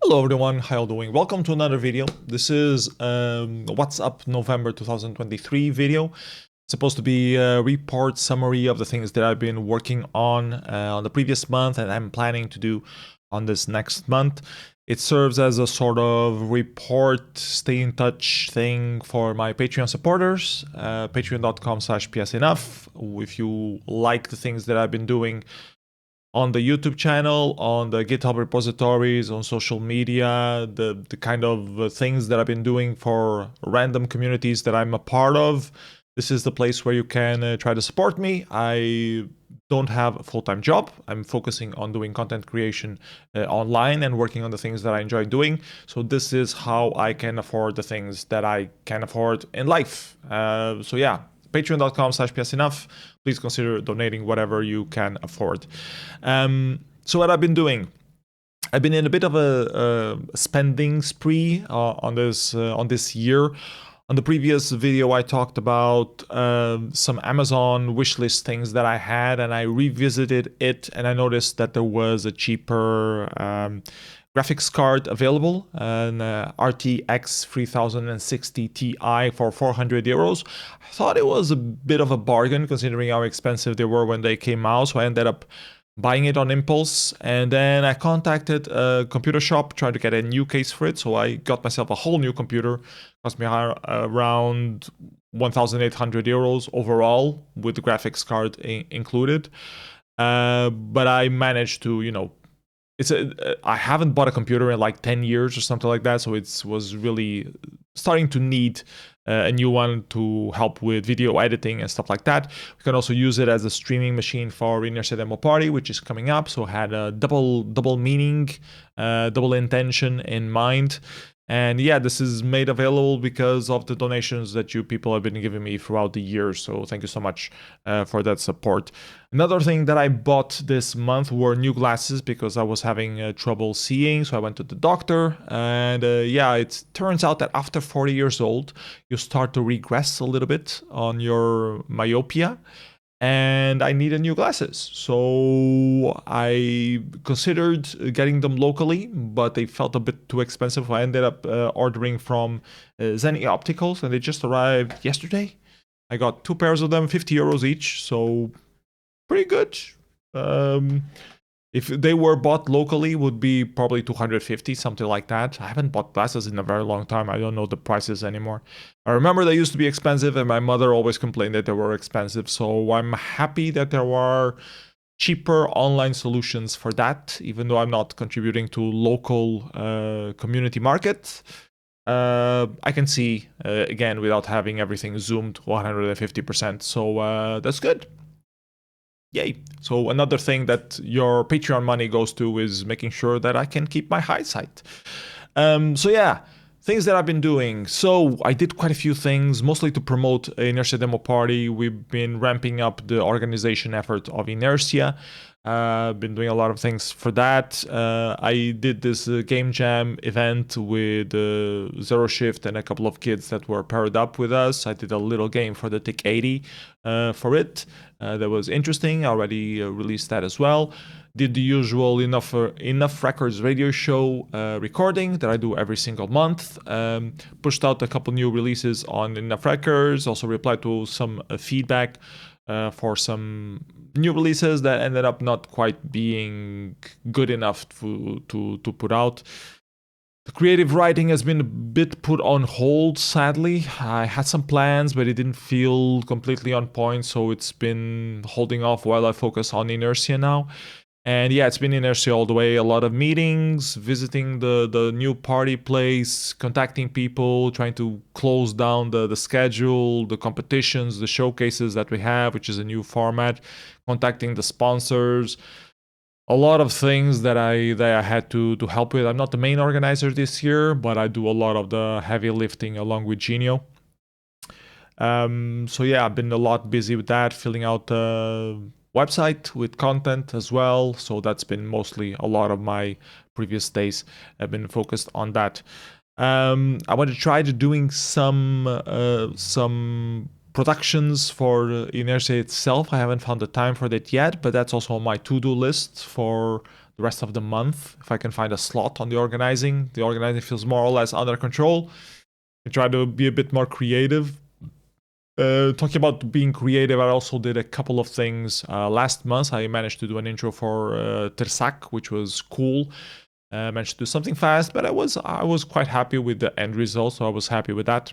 Hello everyone, how you doing? Welcome to another video. This is What's Up November 2023 video. It's supposed to be a report summary of the things that I've been working on the previous month and I'm planning to do on this next month. It serves as a sort of report, stay in touch thing for my Patreon supporters, patreon.com/psenough. If you like the things that I've been doing on the YouTube channel, on the GitHub repositories, on social media, the kind of things that I've been doing for random communities that I'm a part of. This is the place where you can try to support me. I don't have a full-time job. I'm focusing on doing content creation online and working on the things that I enjoy doing. So this is how I can afford the things that I can afford in life. So yeah, patreon.com/psenough. Please consider donating whatever you can afford. So what I've been doing, I've been in a bit of a spending spree on this year. On the previous video, I talked about some Amazon wishlist things that I had, and I revisited it, and I noticed that there was a cheaper graphics card available, an RTX 3060 Ti for 400 euros. I thought it was a bit of a bargain considering how expensive they were when they came out, so I ended up buying it on impulse, and then I contacted a computer shop, tried to get a new case for it, so I got myself a whole new computer. Cost me around 1,800 euros overall with the graphics card included. But I managed to, I haven't bought a computer in like 10 years or something like that, so it was really starting to need a new one to help with video editing and stuff like that. We can also use it as a streaming machine for Inertia Demo Party, which is coming up, so had a double meaning, double intention in mind. And yeah, this is made available because of the donations that you people have been giving me throughout the years. So thank you so much for that support. Another thing that I bought this month were new glasses because I was having trouble seeing. So I went to the doctor, and yeah, it turns out that after 40 years old, you start to regress a little bit on your myopia. And I needed new glasses. So I considered getting them locally, but they felt a bit too expensive. I ended up ordering from Zenni Opticals, and they just arrived yesterday. I got 2 pairs of them, 50 euros each, so pretty good. If they were bought locally, would be probably 250, something like that. I haven't bought glasses in a very long time. I don't know the prices anymore. I remember they used to be expensive, and my mother always complained that they were expensive. So I'm happy that there are cheaper online solutions for that, even though I'm not contributing to local community markets. I can see, again, without having everything zoomed 150%. So that's good. Yay. So another thing that your Patreon money goes to is making sure that I can keep my eyesight. So yeah, things that I've been doing. So I did quite a few things, mostly to promote Inertia Demo Party. We've been ramping up the organization effort of Inertia. Been doing a lot of things for that. I did this game jam event with Zero Shift and a couple of kids that were paired up with us. I did a little game for the TIC-80 for it. That was interesting. I already released that as well. Did the usual Enough Records radio show recording that I do every single month. Pushed out a couple new releases on Enough Records. Also replied to some feedback for some new releases that ended up not quite being good enough to put out. The creative writing has been a bit put on hold, sadly. I had some plans, but it didn't feel completely on point, so it's been holding off while I focus on Inertia now. And yeah, it's been Inertia all the way. A lot of meetings, visiting the new party place, contacting people, trying to close down the schedule, the competitions, the showcases that we have, which is a new format, contacting the sponsors. A lot of things that I had to help with. I'm not the main organizer this year, but I do a lot of the heavy lifting along with Genio. So yeah, I've been a lot busy with that, filling out the website with content as well. So that's been mostly a lot of my previous days have been focused on that. I want to try to doing some productions for Inertia itself. I haven't found the time for that yet, but that's also on my to-do list for the rest of the month if I can find a slot on the organizing. The organizing feels more or less under control. I try to be a bit more creative. Talking about being creative, I also did a couple of things. Last month, I managed to do an intro for Tersac, which was cool. Managed to do something fast, but I was quite happy with the end result, so I was happy with that.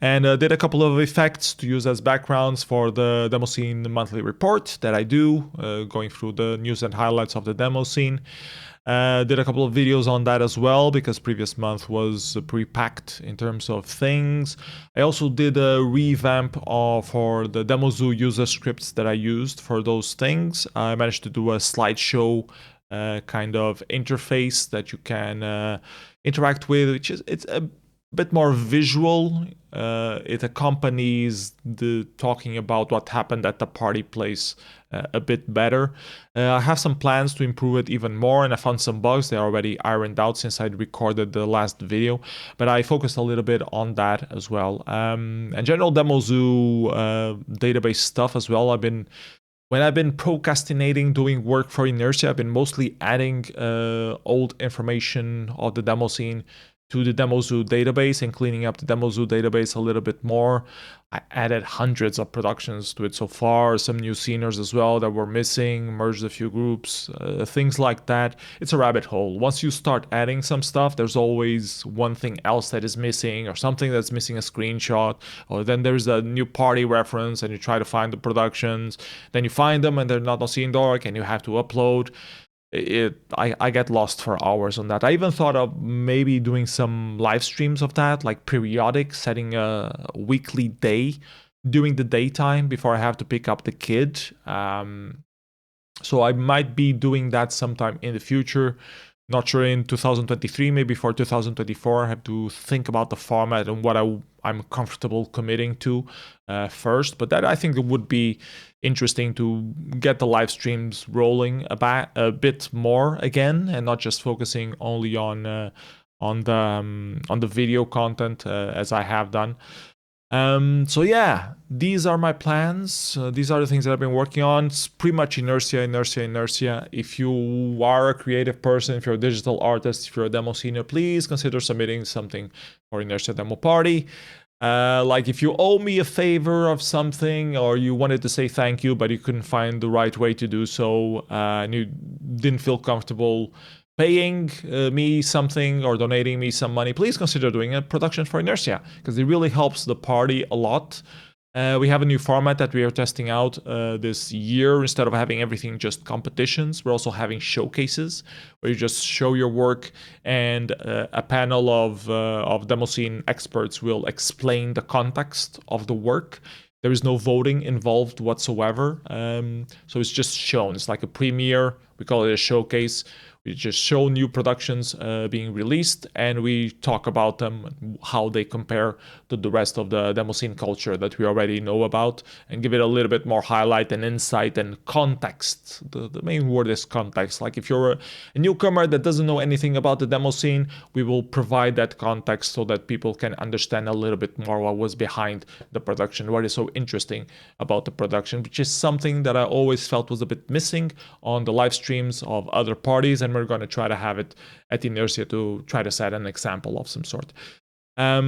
And did a couple of effects to use as backgrounds for the Demoscene monthly report that I do, going through the news and highlights of the Demoscene. Did a couple of videos on that as well, because previous month was pre-packed in terms of things. I also did a revamp for the Demozoo user scripts that I used for those things. I managed to do a slideshow kind of interface that you can interact with, which is it's a bit more visual. It accompanies the talking about what happened at the party place a bit better. I have some plans to improve it even more, and I found some bugs. They're already ironed out since I recorded the last video, but I focused a little bit on that as well. And general Demozoo database stuff as well. When I've been procrastinating doing work for Inertia, I've been mostly adding old information of the Demoscene to the Demozoo database and cleaning up the Demozoo database a little bit more. I added hundreds of productions to it so far, some new sceners as well that were missing, merged a few groups, things like that. It's a rabbit hole. Once you start adding some stuff, there's always one thing else that is missing, or something that's missing a screenshot, or then there's a new party reference and you try to find the productions, then you find them and they're not on Scene.org and you have to upload. I get lost for hours on that. I even thought of maybe doing some live streams of that, like periodic, setting a weekly day during the daytime before I have to pick up the kid. So I might be doing that sometime in the future. Not sure in 2023, maybe for 2024. I have to think about the format and what I'm comfortable committing to first. But that, I think, it would be interesting to get the live streams rolling a bit more again, and not just focusing only on the video content as I have done. So yeah, these are my plans. These are the things that I've been working on. It's pretty much inertia. If you are a creative person, if you're a digital artist, if you're a Demoscene, please consider submitting something for Inertia Demo Party. Like if you owe me a favor of something, or you wanted to say thank you, but you couldn't find the right way to do so, and you didn't feel comfortable paying me something or donating me some money, please consider doing a production for Inertia, because it really helps the party a lot. We have a new format that we are testing out this year. Instead of having everything just competitions, we're also having showcases where you just show your work, and a panel of Demoscene experts will explain the context of the work. There is no voting involved whatsoever, so it's just shown. It's like a premiere. We call it a showcase. We just show new productions being released, and we talk about them, how they compare to the rest of the Demoscene culture that we already know about, and give it a little bit more highlight and insight and context. The main word is context. Like if you're a newcomer that doesn't know anything about the Demoscene, we will provide that context so that people can understand a little bit more what was behind the production, what is so interesting about the production, which is something that I always felt was a bit missing on the live streams of other parties, and we're going to try to have it at Inertia to try to set an example of some sort. At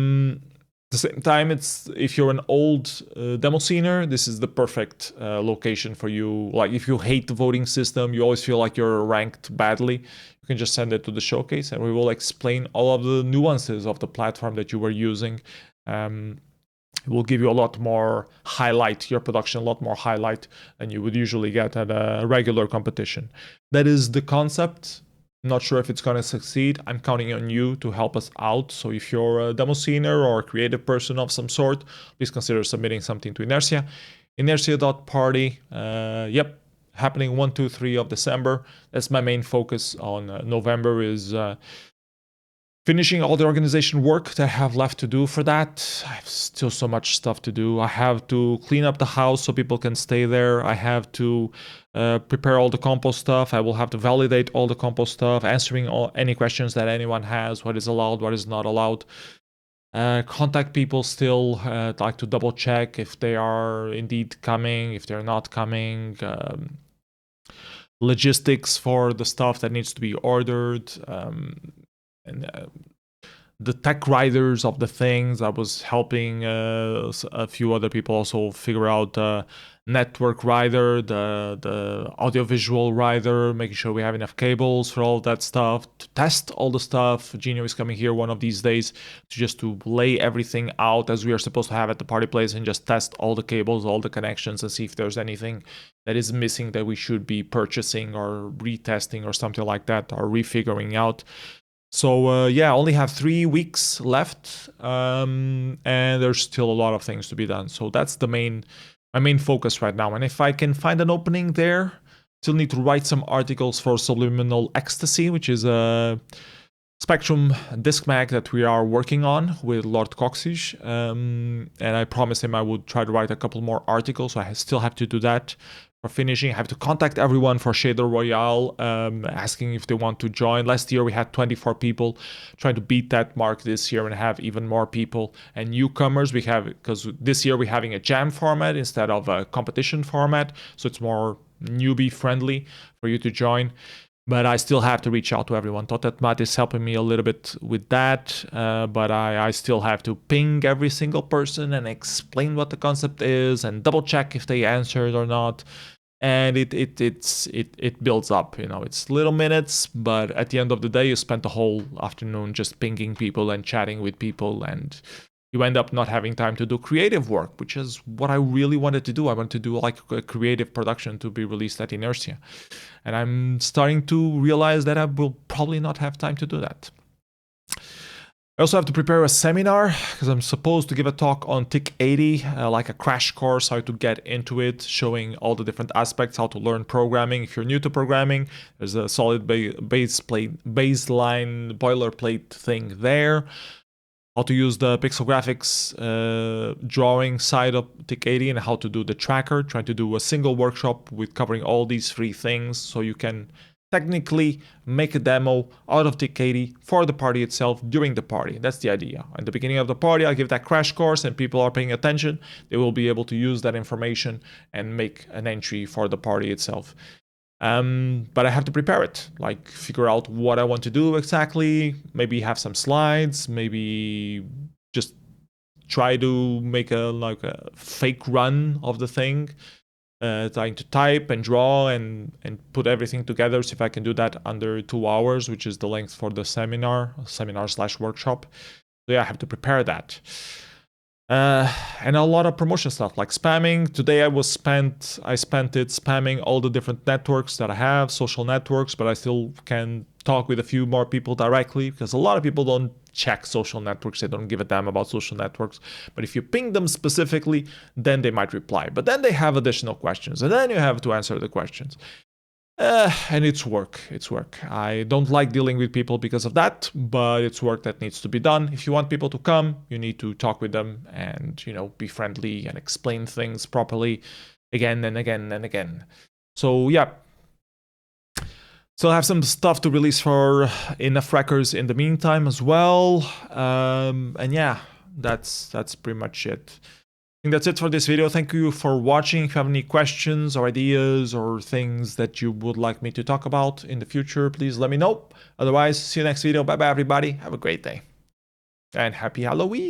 the same time, if you're an old Demoscener, this is the perfect location for you. Like if you hate the voting system, you always feel like you're ranked badly, you can just send it to the showcase, and we will explain all of the nuances of the platform that you were using. It will give you a lot more highlight, your production, a lot more highlight than you would usually get at a regular competition. That is the concept. I'm not sure if it's going to succeed. I'm counting on you to help us out. So if you're a Demoscener or a creative person of some sort, please consider submitting something to Inertia. Inertia.party. Yep, happening 1, 2, 3 of December. That's my main focus on November, is finishing all the organization work that I have left to do for that. I have still so much stuff to do. I have to clean up the house so people can stay there. I have to prepare all the compost stuff. I will have to validate all the compost stuff, answering any questions that anyone has, what is allowed, what is not allowed. Contact people still, like to double check if they are indeed coming, if they're not coming. logistics for the stuff that needs to be ordered, and the tech writers of the things. I was helping a few other people also figure out the network rider, the audiovisual rider, making sure we have enough cables for all that stuff, to test all the stuff. Genio is coming here one of these days to lay everything out as we are supposed to have at the party place, and just test all the cables, all the connections, and see if there's anything that is missing that we should be purchasing or retesting or something like that, or refiguring out. So yeah, I only have 3 weeks left, and there's still a lot of things to be done. So that's my main focus right now. And if I can find an opening there, still need to write some articles for Subliminal Ecstasy, which is a Spectrum disc mag that we are working on with Lord Coxige. And I promised him I would try to write a couple more articles, so I still have to do that. For finishing, I have to contact everyone for Shader Royale, asking if they want to join. Last year we had 24 people, trying to beat that mark this year and have even more people. And newcomers we have, because this year we're having a jam format instead of a competition format, so it's more newbie friendly for you to join. But I still have to reach out to everyone. Totetmat is helping me a little bit with that, but I still have to ping every single person and explain what the concept is and double check if they answered or not. And it builds up, it's little minutes, but at the end of the day, you spend the whole afternoon just pinging people and chatting with people, and you end up not having time to do creative work, which is what I really wanted to do. I wanted to do like a creative production to be released at Inertia. And I'm starting to realize that I will probably not have time to do that. I also have to prepare a seminar because I'm supposed to give a talk on TIC80, like a crash course, how to get into it, showing all the different aspects, how to learn programming. If you're new to programming, there's a solid baseline boilerplate thing there. How to use the pixel graphics drawing side of TIC80 and how to do the tracker, trying to do a single workshop with covering all these 3 things so you can technically make a demo out of TIC80 for the party itself during the party. That's the idea. At the beginning of the party, I'll give that crash course, and people are paying attention. They will be able to use that information and make an entry for the party itself. But I have to prepare it, like figure out what I want to do exactly, maybe have some slides, maybe just try to make a fake run of the thing. Trying to type and draw and put everything together, see if I can do that under 2 hours, which is the length for the seminar/workshop. So yeah, I have to prepare that. And a lot of promotion stuff like spamming. Today I spent it spamming all the different networks that I have, social networks, but I still can talk with a few more people directly because a lot of people don't check social networks. They don't give a damn about social networks. But if you ping them specifically, then they might reply. But then they have additional questions, and then you have to answer the questions. And it's work. I don't like dealing with people because of that, but it's work that needs to be done. If you want people to come, you need to talk with them and, be friendly and explain things properly again and again and again. So yeah. Still have some stuff to release for Enough Records in the meantime as well. And yeah, that's pretty much it. I think that's it for this video. Thank you for watching. If you have any questions or ideas or things that you would like me to talk about in the future, please let me know. Otherwise, see you next video. Bye bye everybody. Have a great day. And happy Halloween.